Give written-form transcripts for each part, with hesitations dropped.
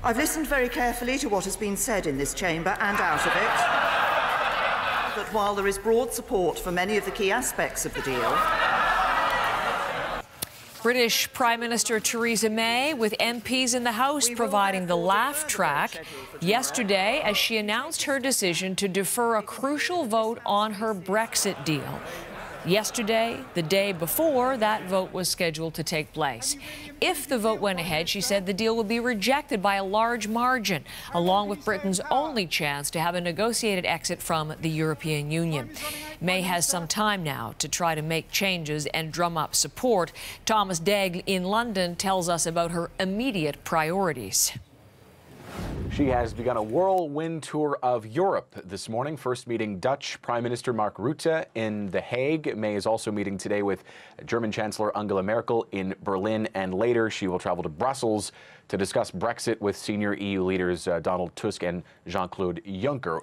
I've listened very carefully to what has been said in this chamber and out of it, that while there is broad support for many of the key aspects of the deal, British Prime Minister Theresa May, with MPs in the House providing the laugh track yesterday as she announced her decision to defer a crucial vote on her Brexit deal. Yesterday, the day before that vote was scheduled to take place. If the vote went ahead, she said the deal would be rejected by a large margin, along with Britain's only chance to have a negotiated exit from the European Union. May has some time now to try to make changes and drum up support. Thomas Daigle in London tells us about her immediate priorities. She has begun a whirlwind tour of Europe this morning, first meeting Dutch Prime Minister Mark Rutte in The Hague. May is also meeting today with German Chancellor Angela Merkel in Berlin, and later she will travel to Brussels to discuss Brexit with senior EU leaders Donald Tusk and Jean-Claude Juncker.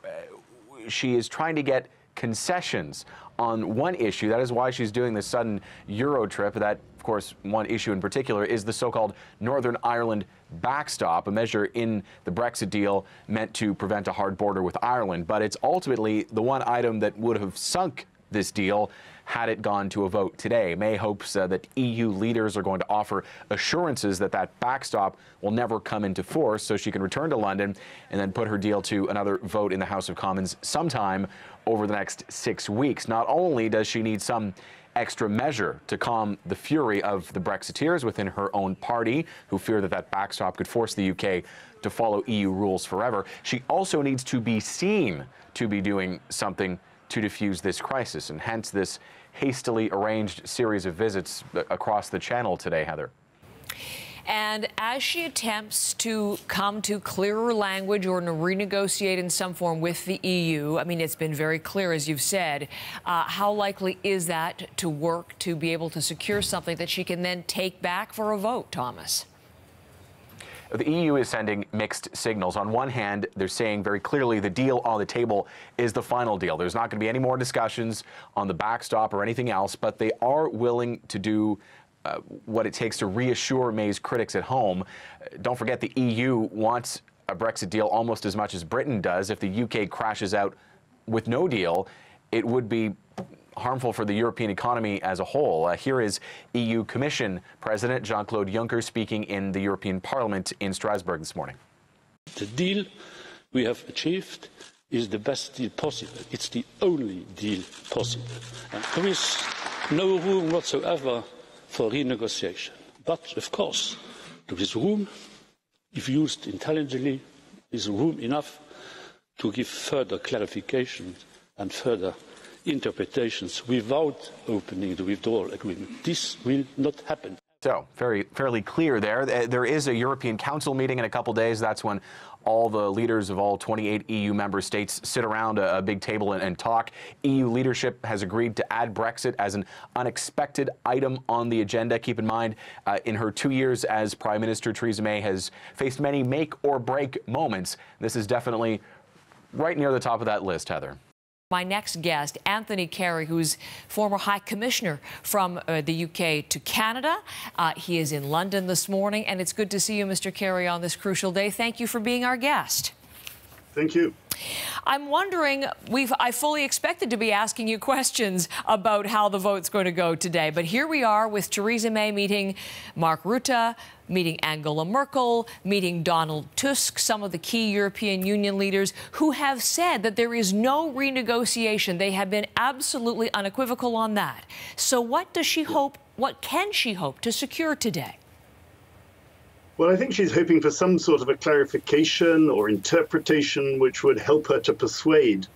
She is trying to get concessions on one issue. That is why she's doing this sudden Euro trip. That, of course, one issue in particular is the so-called Northern Ireland backstop, a measure in the Brexit deal meant to prevent a hard border with Ireland. But it's ultimately the one item that would have sunk this deal had it gone to a vote today. May hopes that EU leaders are going to offer assurances that that backstop will never come into force, so she can return to London and then put her deal to another vote in the House of Commons sometime over the next 6 weeks. Not only does she need some extra measure to calm the fury of the Brexiteers within her own party, who fear that that backstop could force the UK to follow EU rules forever, she also needs to be seen to be doing something to defuse this crisis, and hence this hastily arranged series of visits across the channel today, Heather. And as she attempts to come to clearer language or to renegotiate in some form with the EU, I mean, it's been very clear, as you've said, how likely is that to work to be able to secure something that she can then take back for a vote, Thomas? The EU is sending mixed signals. On one hand, they're saying very clearly the deal on the table is the final deal. There's not going to be any more discussions on the backstop or anything else, but they are willing to do what it takes to reassure May's critics at home. Don't forget, the EU wants a Brexit deal almost as much as Britain does. If the UK crashes out with no deal, it would be harmful for the European economy as a whole. Here is EU Commission President Jean-Claude Juncker speaking in the European Parliament in Strasbourg this morning. The deal we have achieved is the best deal possible. It's the only deal possible. And there is no room whatsoever for renegotiation. But, of course, there is room, if used intelligently, there is room enough to give further clarification and further interpretations without opening the withdrawal agreement. This will not happen. So, fairly clear there. There is a European Council meeting in a couple days. That's when all the leaders of all 28 EU member states sit around a big table and talk. EU leadership has agreed to add Brexit as an unexpected item on the agenda. Keep in mind, in her 2 years as Prime Minister, Theresa May has faced many make-or-break moments. This is definitely right near the top of that list, Heather. My next guest, Anthony Carey, who's former High Commissioner from the UK to Canada. He is in London this morning, and it's good to see you, Mr. Carey, on this crucial day. Thank you for being our guest. Thank you. I'm wondering, I fully expected to be asking you questions about how the vote's going to go today, but here we are with Theresa May meeting Mark Rutte, meeting Angela Merkel, meeting Donald Tusk, some of the key European Union leaders who have said that there is no renegotiation. They have been absolutely unequivocal on that. So what does she hope, what can she hope to secure today? Well, I think she's hoping for some sort of a clarification or interpretation which would help her to persuade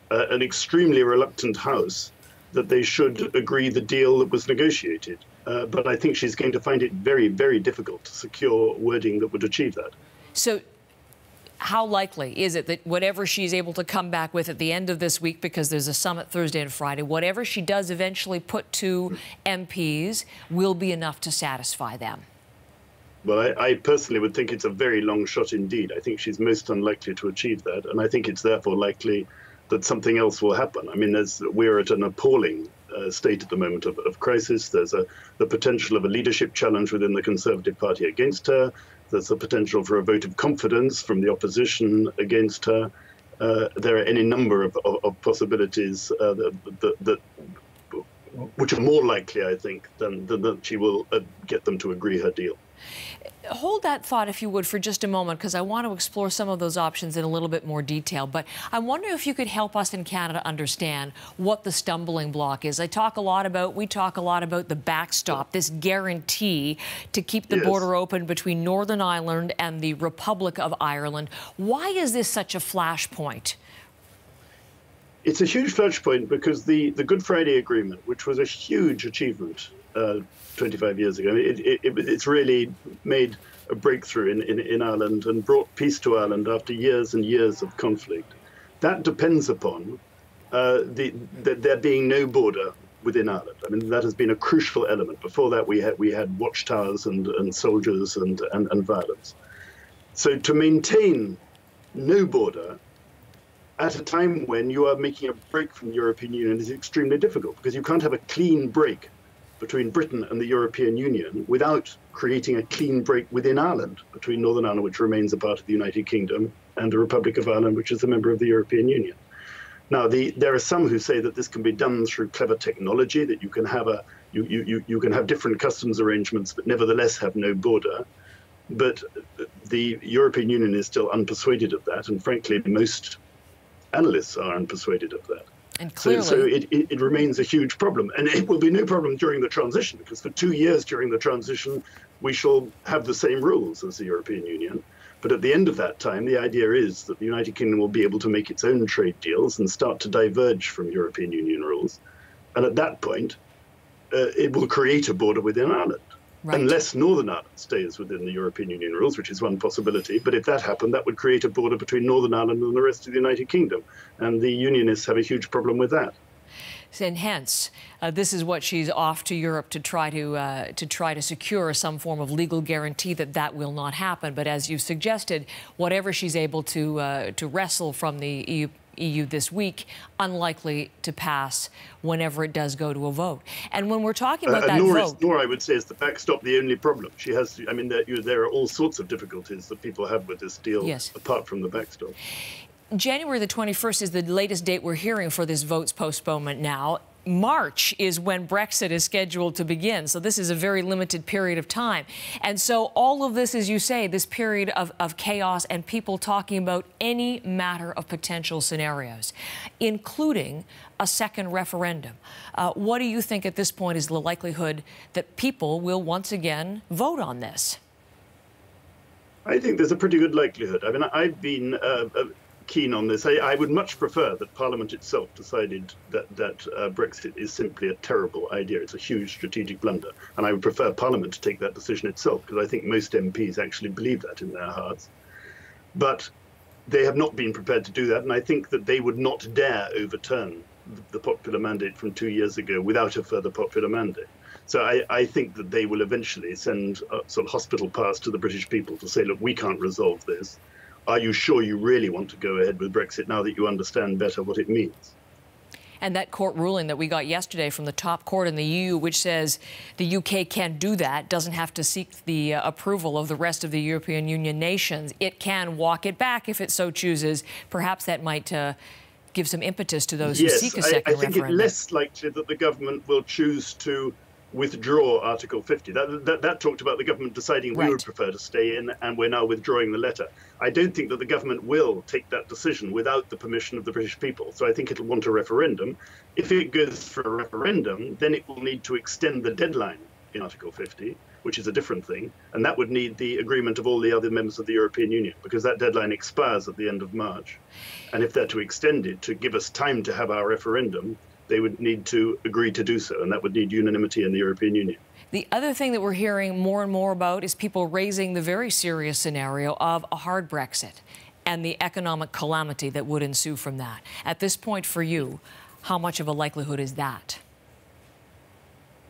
an extremely reluctant House that they should agree the deal that was negotiated. But I think she's going to find it very, very difficult to secure wording that would achieve that. So how likely is it that whatever she's able to come back with at the end of this week, because there's a summit Thursday and Friday, whatever she does eventually put to MPs will be enough to satisfy them? Well, I personally would think it's a very long shot indeed. I think she's most unlikely to achieve that. And I think it's therefore likely that something else will happen. I mean, we're at an appalling state at the moment of crisis. There's the potential of a leadership challenge within the Conservative Party against her. There's a potential for a vote of confidence from the opposition against her. There are any number of possibilities which are more likely, I think, than that she will get them to agree her deal. Hold that thought, if you would, for just a moment, because I want to explore some of those options in a little bit more detail. But I'm wondering if you could help us in Canada understand what the stumbling block is. We talk a lot about the backstop, this guarantee to keep the border open between Northern Ireland and the Republic of Ireland. Why is this such a flashpoint? It's a huge flashpoint because the Good Friday Agreement, which was a huge achievement 25 years ago, it's really made a breakthrough in Ireland and brought peace to Ireland after years and years of conflict. That depends upon there being no border within Ireland. I mean, that has been a crucial element. Before that, we had watchtowers and soldiers and violence. So to maintain no border at a time when you are making a break from the European Union is extremely difficult, because you can't have a clean break between Britain and the European Union without creating a clean break within Ireland, between Northern Ireland, which remains a part of the United Kingdom, and the Republic of Ireland, which is a member of the European Union. Now, there are some who say that this can be done through clever technology, that you can have you can have different customs arrangements, but nevertheless have no border. But the European Union is still unpersuaded of that, and frankly, most analysts are unpersuaded of that. And clearly, so it remains a huge problem. And it will be no problem during the transition, because for 2 years during the transition, we shall have the same rules as the European Union. But at the end of that time, the idea is that the United Kingdom will be able to make its own trade deals and start to diverge from European Union rules. And at that point, it will create a border within Ireland. Right. Unless Northern Ireland stays within the European Union rules, which is one possibility. But if that happened, that would create a border between Northern Ireland and the rest of the United Kingdom. And the Unionists have a huge problem with that. And hence, this is what she's off to Europe to try to secure some form of legal guarantee that will not happen. But as you suggested, whatever she's able to wrestle from the EU this week, unlikely to pass whenever it does go to a vote. And when we're talking about that vote, nor I would say is the backstop the only problem. She has to, I mean, there are all sorts of difficulties that people have with this deal, apart from the backstop. January the 21st is the latest date we're hearing for this vote's postponement now. March is when Brexit is scheduled to begin. So this is a very limited period of time. And so all of this, as you say, this period of chaos and people talking about any matter of potential scenarios, including a second referendum. What do you think at this point is the likelihood that people will once again vote on this? I think there's a pretty good likelihood. I mean, I've been keen on this. I would much prefer that Parliament itself decided that Brexit is simply a terrible idea. It's a huge strategic blunder. And I would prefer Parliament to take that decision itself, because I think most MPs actually believe that in their hearts. But they have not been prepared to do that. And I think that they would not dare overturn the popular mandate from 2 years ago without a further popular mandate. So I think that they will eventually send a sort of hospital pass to the British people to say, look, we can't resolve this. Are you sure you really want to go ahead with Brexit now that you understand better what it means? And that court ruling that we got yesterday from the top court in the EU, which says the UK can't do that, doesn't have to seek the approval of the rest of the European Union nations. It can walk it back if it so chooses. Perhaps that might give some impetus to those who seek a second referendum. I think it's less likely that the government will choose to withdraw Article 50. That talked about the government deciding we would prefer to stay in, and we're now withdrawing the letter. I don't think that the government will take that decision without the permission of the British people. So I think it'll want a referendum. If it goes for a referendum, then it will need to extend the deadline in Article 50, which is a different thing. And that would need the agreement of all the other members of the European Union, because that deadline expires at the end of March. And if they're to extend it to give us time to have our referendum, they would need to agree to do so, and that would need unanimity in the European Union. The other thing that we're hearing more and more about is people raising the very serious scenario of a hard Brexit and the economic calamity that would ensue from that. At this point for you, how much of a likelihood is that?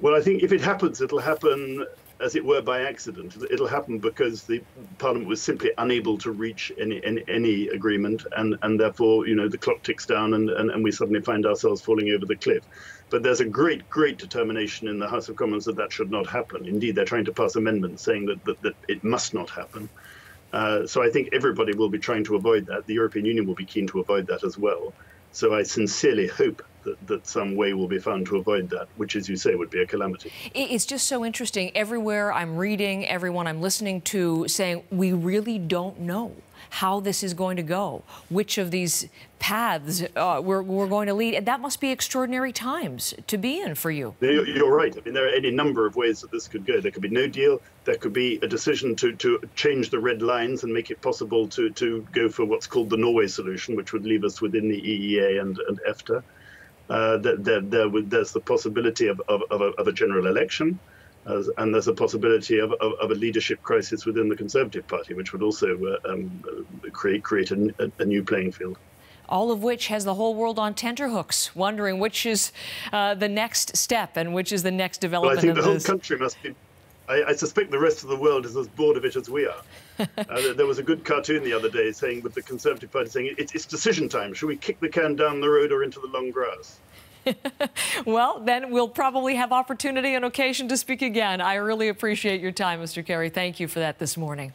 Well, I think if it happens, it'll happen as it were, by accident. It'll happen because the Parliament was simply unable to reach any agreement, and therefore, the clock ticks down, and we suddenly find ourselves falling over the cliff. But there's a great determination in the House of Commons that should not happen. Indeed, they're trying to pass amendments saying that it must not happen. So I think everybody will be trying to avoid that. The European Union will be keen to avoid that as well. So I sincerely hope that some way will be found to avoid that, which, as you say, would be a calamity. It's just so interesting. Everywhere I'm reading, everyone I'm listening to saying, we really don't know how this is going to go, which of these paths we're going to lead. And that must be extraordinary times to be in for you. You're right. I mean, there are any number of ways that this could go. There could be no deal. There could be a decision to change the red lines and make it possible to go for what's called the Norway solution, which would leave us within the EEA and EFTA. There's the possibility of a general election. And there's a possibility of a leadership crisis within the Conservative Party, which would also create a new playing field. All of which has the whole world on tenterhooks, wondering which is the next step and which is the next development. Well, I think the whole country must be. I suspect the rest of the world is as bored of it as we are. There was a good cartoon the other day saying, with the Conservative Party saying, it's decision time. Should we kick the can down the road or into the long grass? Well, then we'll probably have opportunity and occasion to speak again. I really appreciate your time, Mr. Kerry. Thank you for that this morning.